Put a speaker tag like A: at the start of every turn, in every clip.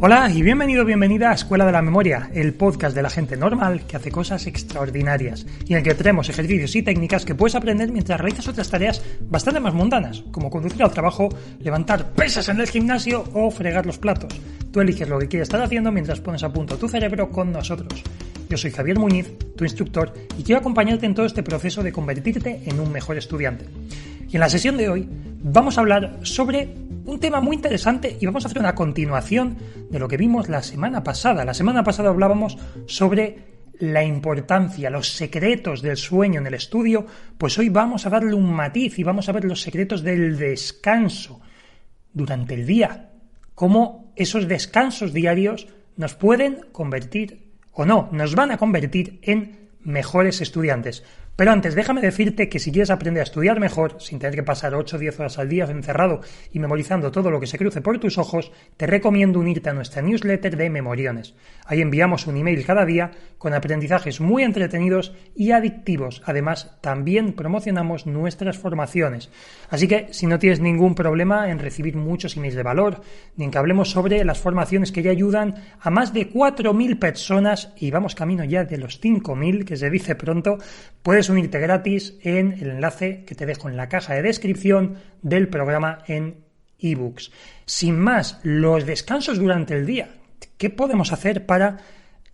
A: Hola y bienvenida a Escuela de la Memoria, el podcast de la gente normal que hace cosas extraordinarias y en el que traemos ejercicios y técnicas que puedes aprender mientras realizas otras tareas bastante más mundanas, como conducir al trabajo, levantar pesas en el gimnasio o fregar los platos. Tú eliges lo que quieres estar haciendo mientras pones a punto tu cerebro con nosotros. Yo soy Javier Muñiz, tu instructor, y quiero acompañarte en todo este proceso de convertirte en un mejor estudiante. Y en la sesión de hoy vamos a hablar sobre un tema muy interesante y vamos a hacer una continuación de lo que vimos la semana pasada. La semana pasada hablábamos sobre la importancia, los secretos del sueño en el estudio, pues hoy vamos a darle un matiz y vamos a ver los secretos del descanso durante el día, cómo esos descansos diarios nos pueden convertir o no, nos van a convertir en mejores estudiantes. Pero antes, déjame decirte que si quieres aprender a estudiar mejor, sin tener que pasar 8 o 10 horas al día encerrado y memorizando todo lo que se cruce por tus ojos, te recomiendo unirte a nuestra newsletter de Memoriones. Ahí enviamos un email cada día con aprendizajes muy entretenidos y adictivos. Además, también promocionamos nuestras formaciones. Así que, si no tienes ningún problema en recibir muchos emails de valor, ni en que hablemos sobre las formaciones que ya ayudan a más de 4.000 personas y vamos camino ya de los 5.000, que se dice pronto, puedes unirte gratis en el enlace que te dejo en la caja de descripción del programa en ebooks. Sin más, los descansos durante el día. ¿Qué podemos hacer para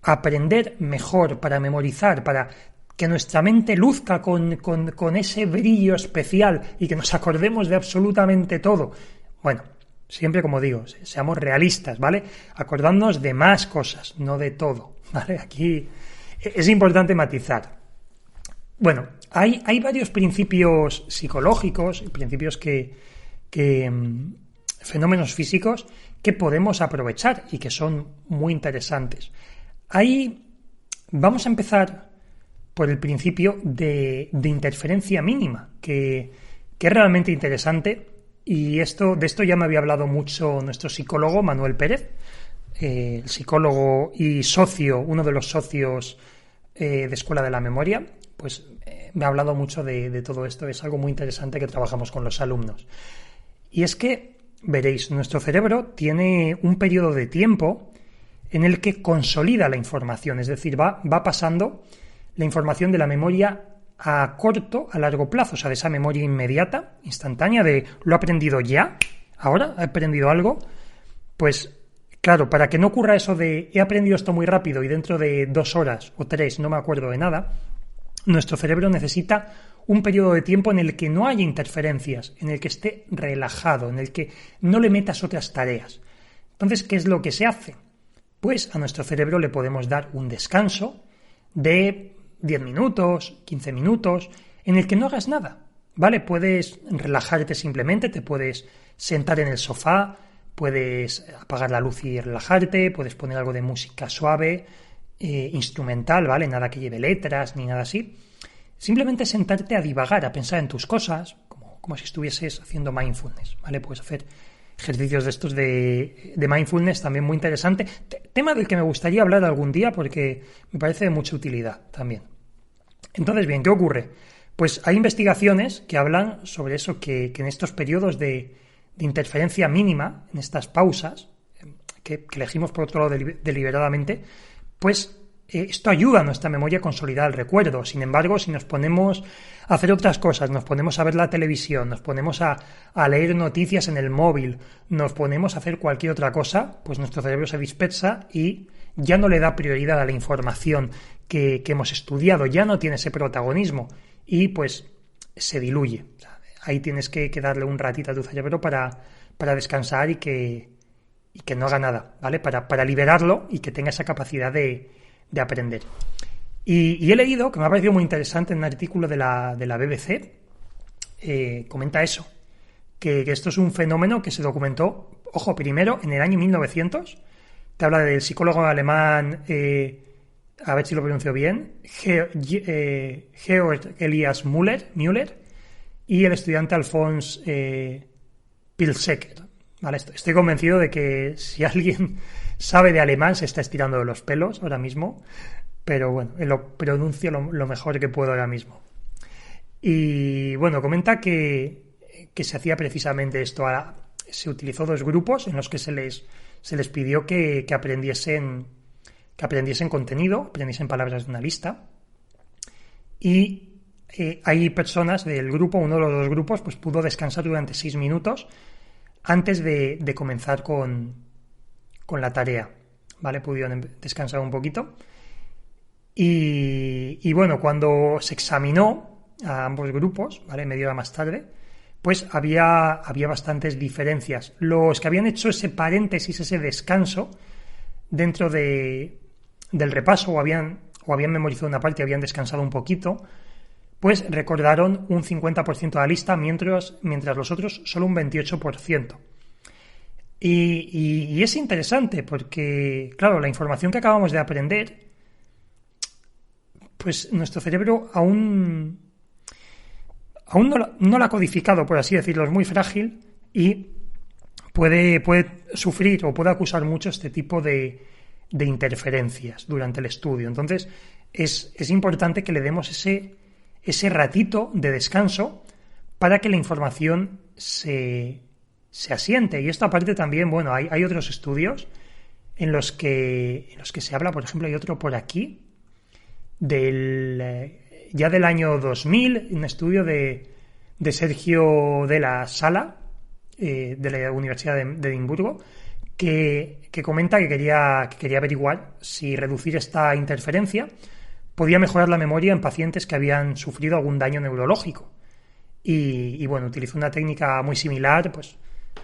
A: aprender mejor, para memorizar, para que nuestra mente luzca con ese brillo especial y que nos acordemos de absolutamente todo? Bueno, siempre como digo, seamos realistas, ¿vale? Acordándonos de más cosas, no de todo, ¿vale? Aquí es importante matizar. Bueno, hay varios principios psicológicos, principios fenómenos físicos que podemos aprovechar y que son muy interesantes. Ahí vamos a empezar por el principio de interferencia mínima, que es realmente interesante, y de esto ya me había hablado mucho nuestro psicólogo Manuel Pérez, el psicólogo y socio, uno de los socios de Escuela de la Memoria. Pues me ha hablado mucho de todo esto, es algo muy interesante que trabajamos con los alumnos. Y es que, veréis, nuestro cerebro tiene un periodo de tiempo en el que consolida la información, es decir, va pasando la información de la memoria a corto, a largo plazo, o sea, de esa memoria inmediata, instantánea, de lo he aprendido ya, ahora he aprendido algo, pues claro, para que no ocurra eso de he aprendido esto muy rápido y dentro de 2 horas o 3 no me acuerdo de nada, nuestro cerebro necesita un periodo de tiempo en el que no haya interferencias, en el que esté relajado, en el que no le metas otras tareas. Entonces, ¿qué es lo que se hace? Pues a nuestro cerebro le podemos dar un descanso de 10 minutos, 15 minutos, en el que no hagas nada, ¿vale? Puedes relajarte simplemente, te puedes sentar en el sofá, puedes apagar la luz y relajarte, puedes poner algo de música suave, instrumental, ¿vale? Nada que lleve letras ni nada así. Simplemente sentarte a divagar, a pensar en tus cosas, como si estuvieses haciendo mindfulness, ¿vale? Puedes hacer ejercicios de estos de mindfulness también muy interesante. Tema del que me gustaría hablar algún día porque me parece de mucha utilidad también. Entonces, bien, ¿qué ocurre? Pues hay investigaciones que hablan sobre eso, que en estos periodos de interferencia mínima, en estas pausas, que elegimos por otro lado deliberadamente, pues esto ayuda a nuestra memoria a consolidar el recuerdo. Sin embargo, si nos ponemos a hacer otras cosas, nos ponemos a ver la televisión, nos ponemos a leer noticias en el móvil, nos ponemos a hacer cualquier otra cosa, pues nuestro cerebro se dispersa y ya no le da prioridad a la información que hemos estudiado, ya no tiene ese protagonismo y pues se diluye. O sea, ahí tienes que darle un ratito a tu cerebro para descansar y que no haga nada, ¿vale? Para liberarlo y que tenga esa capacidad de aprender. Y he leído, que me ha parecido muy interesante en un artículo de la BBC, comenta eso, que esto es un fenómeno que se documentó, ojo, primero en el año 1900, te habla del psicólogo alemán, a ver si lo pronuncio bien, Georg Elias Müller, y el estudiante Alfons Pilsecker. Vale, estoy convencido de que si alguien sabe de alemán se está estirando de los pelos ahora mismo, pero bueno, lo pronuncio lo mejor que puedo ahora mismo. Y bueno, comenta que se hacía precisamente esto. Se utilizó 2 grupos en los que se les se les pidió que aprendiesen contenido, aprendiesen palabras de una lista. Y hay personas del grupo, uno de los dos grupos, pues pudo descansar durante 6 minutos antes de comenzar con la tarea, ¿vale? Pudieron descansar un poquito. Y bueno, cuando se examinó a ambos grupos, ¿vale? Media hora más tarde, pues había bastantes diferencias. Los que habían hecho ese paréntesis, ese descanso dentro del repaso o habían memorizado una parte y habían descansado un poquito, pues recordaron un 50% de la lista, mientras los otros solo un 28%. Y es interesante porque, claro, la información que acabamos de aprender, pues nuestro cerebro aún no la ha codificado, por así decirlo, es muy frágil y puede sufrir o puede acusar mucho este tipo de interferencias durante el estudio. Entonces, es importante que le demos ese ratito de descanso para que la información se asiente. Y esto aparte también, bueno, hay otros estudios en los que se habla, por ejemplo, hay otro por aquí, ya del año 2000, un estudio de Sergio de la Sala, de la Universidad de Edimburgo, que comenta que quería averiguar si reducir esta interferencia podía mejorar la memoria en pacientes que habían sufrido algún daño neurológico. Y bueno, utilizó una técnica muy similar, pues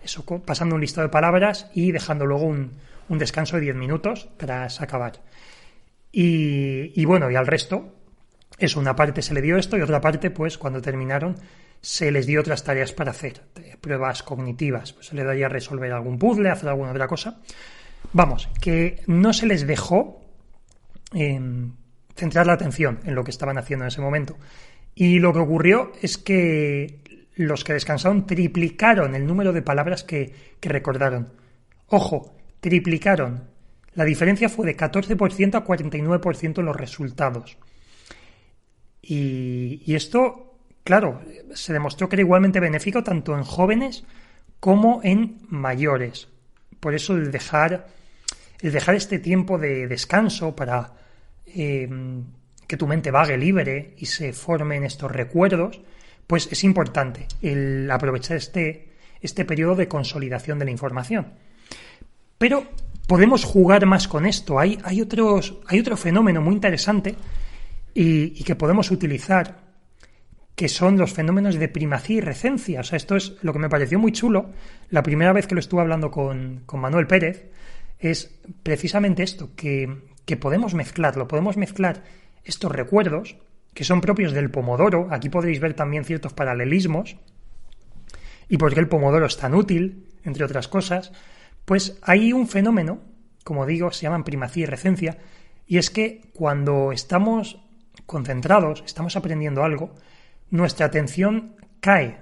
A: eso, pasando un listado de palabras y dejando luego un descanso de 10 minutos tras acabar. Y bueno, y al resto, eso, una parte se le dio esto y otra parte, pues cuando terminaron, se les dio otras tareas para hacer, pruebas cognitivas, pues se les daría resolver algún puzzle, hacer alguna otra cosa. Vamos, que no se les dejó centrar la atención en lo que estaban haciendo en ese momento. Y lo que ocurrió es que los que descansaron triplicaron el número de palabras que recordaron. Ojo, triplicaron. La diferencia fue de 14% a 49% en los resultados. Y esto, claro, se demostró que era igualmente benéfico tanto en jóvenes como en mayores. Por eso el dejar este tiempo de descanso para que tu mente vague libre y se formen estos recuerdos, pues es importante el aprovechar este periodo de consolidación de la información. Pero podemos jugar más con esto. Hay otro fenómeno muy interesante y que podemos utilizar, que son los fenómenos de primacía y recencia. O sea, esto es lo que me pareció muy chulo. La primera vez que lo estuve hablando con Manuel Pérez es precisamente esto, que podemos mezclarlo. Podemos mezclar estos recuerdos que son propios del pomodoro. Aquí podréis ver también ciertos paralelismos y por qué el pomodoro es tan útil, entre otras cosas. Pues hay un fenómeno, como digo, se llaman primacía y recencia, y es que cuando estamos concentrados, estamos aprendiendo algo, nuestra atención cae,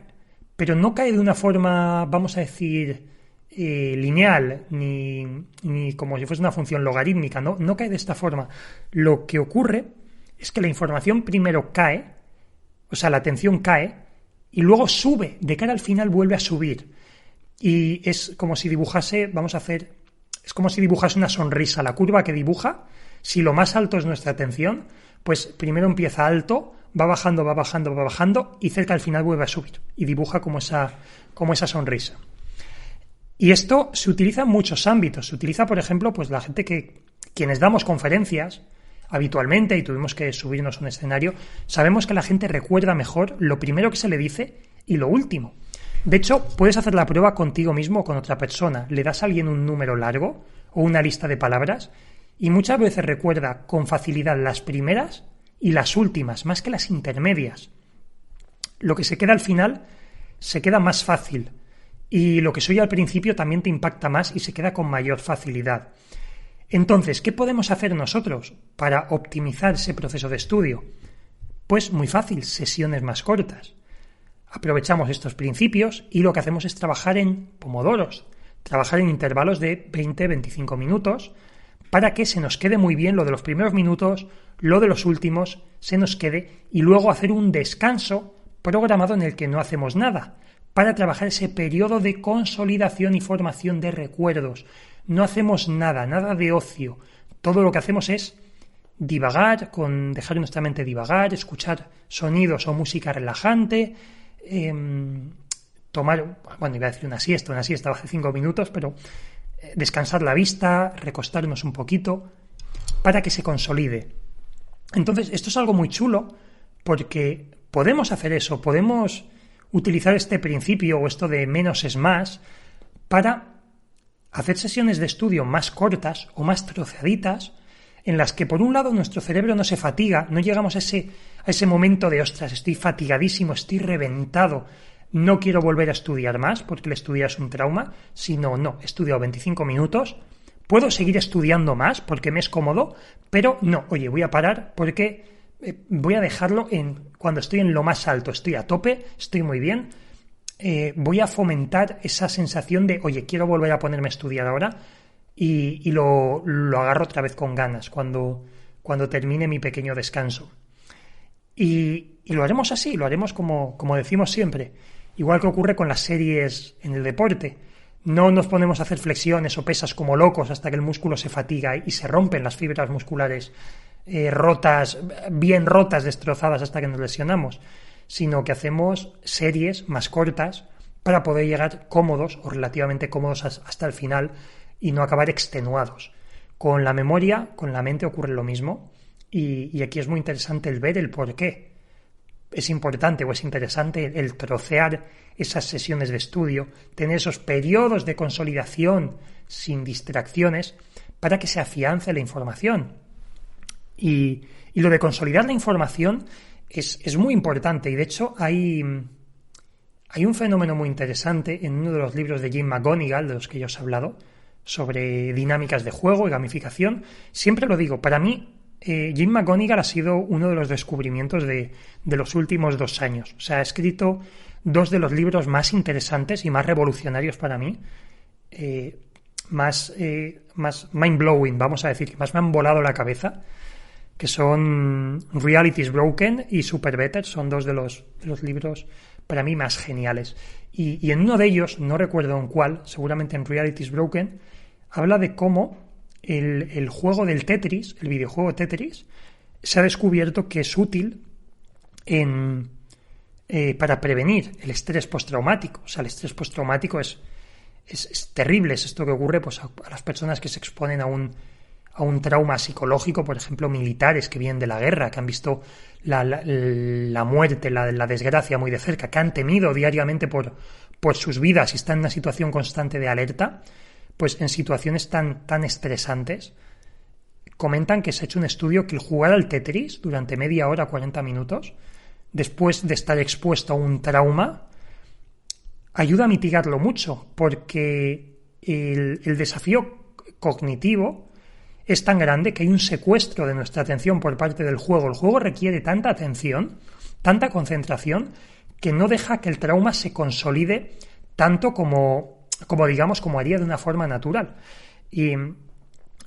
A: pero no cae de una forma, vamos a decir, lineal, ni como si fuese una función logarítmica, no cae de esta forma. Lo que ocurre es que la información primero cae, o sea, la atención cae, y luego sube, de cara al final vuelve a subir. Y es como si dibujase, es como si dibujase una sonrisa. La curva que dibuja, si lo más alto es nuestra atención, pues primero empieza alto, va bajando y cerca al final vuelve a subir y dibuja como esa sonrisa. Y esto se utiliza en muchos ámbitos. Se utiliza, por ejemplo, pues la gente quienes damos conferencias habitualmente y tuvimos que subirnos a un escenario, sabemos que la gente recuerda mejor lo primero que se le dice y lo último. De hecho, puedes hacer la prueba contigo mismo o con otra persona. Le das a alguien un número largo o una lista de palabras y muchas veces recuerda con facilidad las primeras y las últimas, más que las intermedias. Lo que se queda al final se queda más fácil y lo que se oye al principio también te impacta más y se queda con mayor facilidad. Entonces, ¿qué podemos hacer nosotros para optimizar ese proceso de estudio? Pues muy fácil, sesiones más cortas. Aprovechamos estos principios y lo que hacemos es trabajar en pomodoros, trabajar en intervalos de 20-25 minutos para que se nos quede muy bien lo de los primeros minutos, lo de los últimos se nos quede y luego hacer un descanso programado en el que no hacemos nada para trabajar ese periodo de consolidación y formación de recuerdos. no hacemos nada de ocio. Todo lo que hacemos es divagar, dejar nuestra mente divagar, escuchar sonidos o música relajante, tomar, bueno, iba a decir una siesta hace 5 minutos, pero descansar la vista, recostarnos un poquito, para que se consolide. Entonces, esto es algo muy chulo, porque podemos hacer eso, podemos utilizar este principio o esto de menos es más, para hacer sesiones de estudio más cortas o más troceaditas, en las que por un lado nuestro cerebro no se fatiga, no llegamos a ese momento de ostras, estoy fatigadísimo, estoy reventado, no quiero volver a estudiar más porque el estudiar es un trauma, sino no, he estudiado 25 minutos, puedo seguir estudiando más porque me es cómodo, pero no, oye, voy a parar porque voy a dejarlo cuando estoy en lo más alto, estoy a tope, estoy muy bien, voy a fomentar esa sensación de, oye, quiero volver a ponerme a estudiar ahora y lo agarro otra vez con ganas cuando termine mi pequeño descanso. Y lo haremos así, lo haremos como decimos siempre, igual que ocurre con las series en el deporte. No nos ponemos a hacer flexiones o pesas como locos hasta que el músculo se fatiga y se rompen las fibras musculares bien rotas, destrozadas hasta que nos lesionamos, sino que hacemos series más cortas para poder llegar cómodos o relativamente cómodos hasta el final y no acabar extenuados. Con la memoria, con la mente ocurre lo mismo y aquí es muy interesante el ver el por qué. Es importante o es interesante el trocear esas sesiones de estudio, tener esos periodos de consolidación sin distracciones para que se afiance la información. Y lo de consolidar la información es muy importante y de hecho hay un fenómeno muy interesante en uno de los libros de Jim McGonigal, de los que yo os he hablado, sobre dinámicas de juego y gamificación. Siempre lo digo, para mí Jim McGonigal ha sido uno de los descubrimientos de los últimos 2 años. O sea, ha escrito 2 de los libros más interesantes y más revolucionarios para mí, más mind-blowing, vamos a decir, que más me han volado la cabeza, que son Reality is Broken y Super Better. Son 2 de los libros para mí más geniales. Y en uno de ellos, no recuerdo en cuál, seguramente en Reality is Broken, habla de cómo el juego del Tetris, el videojuego Tetris, se ha descubierto que es útil para prevenir el estrés postraumático. O sea, el estrés postraumático es terrible, es esto que ocurre pues, a las personas que se exponen a un trauma psicológico, por ejemplo, militares que vienen de la guerra, que han visto la muerte, la desgracia muy de cerca, que han temido diariamente por sus vidas y están en una situación constante de alerta. Pues en situaciones tan estresantes, comentan que se ha hecho un estudio que el jugar al Tetris durante media hora, 40 minutos, después de estar expuesto a un trauma, ayuda a mitigarlo mucho, porque el desafío cognitivo es tan grande que hay un secuestro de nuestra atención por parte del juego. El juego requiere tanta atención, tanta concentración, que no deja que el trauma se consolide tanto como haría de una forma natural. Y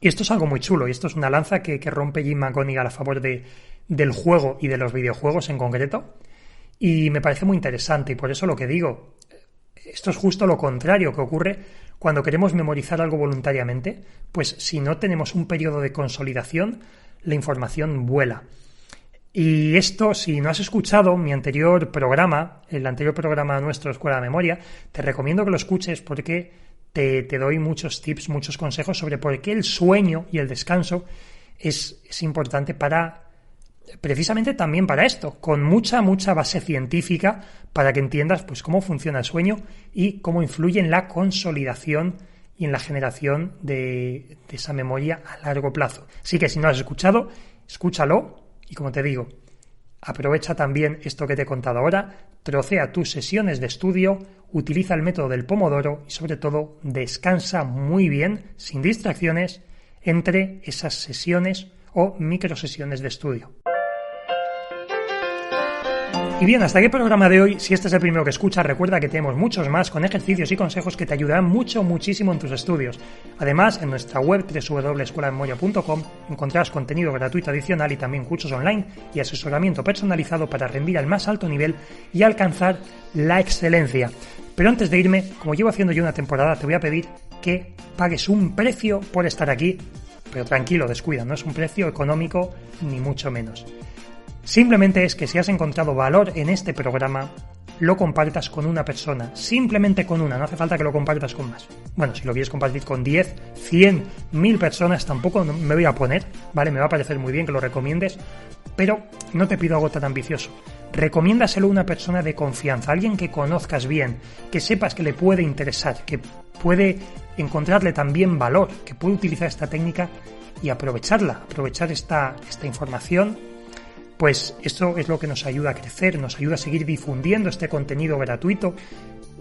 A: esto es algo muy chulo, y esto es una lanza que rompe Jim McGonigal a favor del juego y de los videojuegos en concreto, y me parece muy interesante, y por eso lo que digo, esto es justo lo contrario que ocurre cuando queremos memorizar algo voluntariamente, pues si no tenemos un periodo de consolidación, la información vuela. Y esto, si no has escuchado mi anterior programa, el anterior programa nuestro, Escuela de Memoria, te recomiendo que lo escuches porque te doy muchos tips, muchos consejos sobre por qué el sueño y el descanso es importante precisamente también para esto, con mucha base científica para que entiendas pues cómo funciona el sueño y cómo influye en la consolidación y en la generación de esa memoria a largo plazo. Así que si no has escuchado, escúchalo. Y como te digo, aprovecha también esto que te he contado ahora, trocea tus sesiones de estudio, utiliza el método del Pomodoro y sobre todo descansa muy bien, sin distracciones, entre esas sesiones o microsesiones de estudio. Y bien, hasta aquí el programa de hoy. Si este es el primero que escuchas, recuerda que tenemos muchos más con ejercicios y consejos que te ayudarán muchísimo en tus estudios. Además, en nuestra web www.escueladememoria.com encontrarás contenido gratuito adicional y también cursos online y asesoramiento personalizado para rendir al más alto nivel y alcanzar la excelencia. Pero antes de irme, como llevo haciendo yo una temporada, te voy a pedir que pagues un precio por estar aquí, pero tranquilo, descuida, no es un precio económico ni mucho menos. Simplemente es que si has encontrado valor en este programa, lo compartas con una persona, simplemente con una, no hace falta que lo compartas con más. Bueno, si lo quieres compartir con 10, 100, 1000 personas, tampoco me voy a poner, ¿vale? Me va a parecer muy bien que lo recomiendes, pero no te pido algo tan ambicioso. Recomiéndaselo a una persona de confianza, alguien que conozcas bien, que sepas que le puede interesar, que puede encontrarle también valor, que puede utilizar esta técnica y aprovechar esta información. Pues esto es lo que nos ayuda a crecer, nos ayuda a seguir difundiendo este contenido gratuito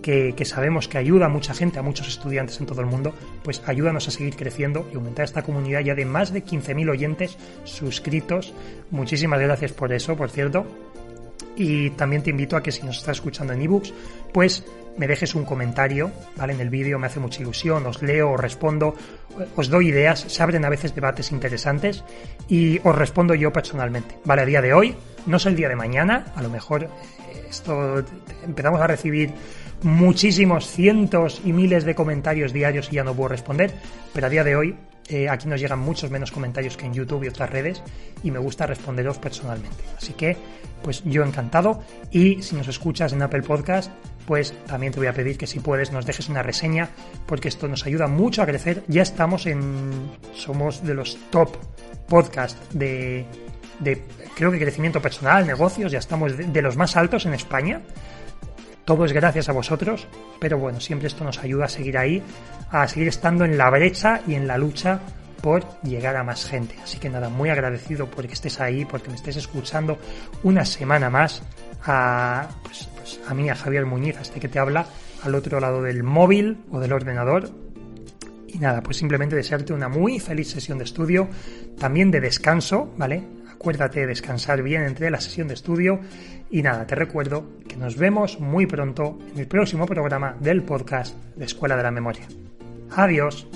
A: que sabemos que ayuda a mucha gente, a muchos estudiantes en todo el mundo. Pues ayúdanos a seguir creciendo y aumentar esta comunidad ya de más de 15.000 oyentes suscritos. Muchísimas gracias por eso, por cierto. Y también te invito a que si nos estás escuchando en ebooks, pues me dejes un comentario, ¿vale? En el vídeo, me hace mucha ilusión, os leo, os respondo, os doy ideas, se abren a veces debates interesantes y os respondo yo personalmente, ¿vale? A día de hoy, no es el día de mañana, a lo mejor empezamos a recibir muchísimos cientos y miles de comentarios diarios y ya no puedo responder, pero a día de hoy aquí nos llegan muchos menos comentarios que en YouTube y otras redes y me gusta responderos personalmente. Así que, pues yo encantado. Y si nos escuchas en Apple Podcast, pues también te voy a pedir que si puedes nos dejes una reseña, porque esto nos ayuda mucho a crecer. Ya somos de los top podcasts de creo que crecimiento personal, negocios, ya estamos de los más altos en España. Todo es gracias a vosotros, pero bueno, siempre esto nos ayuda a seguir ahí, a seguir estando en la brecha y en la lucha por llegar a más gente. Así que nada, muy agradecido porque estés ahí, porque me estés escuchando una semana más a mí, a Javier Muñiz, a este que te habla, al otro lado del móvil o del ordenador. Y nada, pues simplemente desearte una muy feliz sesión de estudio, también de descanso, ¿vale? Acuérdate de descansar bien entre la sesión de estudio. Y nada, te recuerdo que nos vemos muy pronto en el próximo programa del podcast de Escuela de la Memoria. Adiós.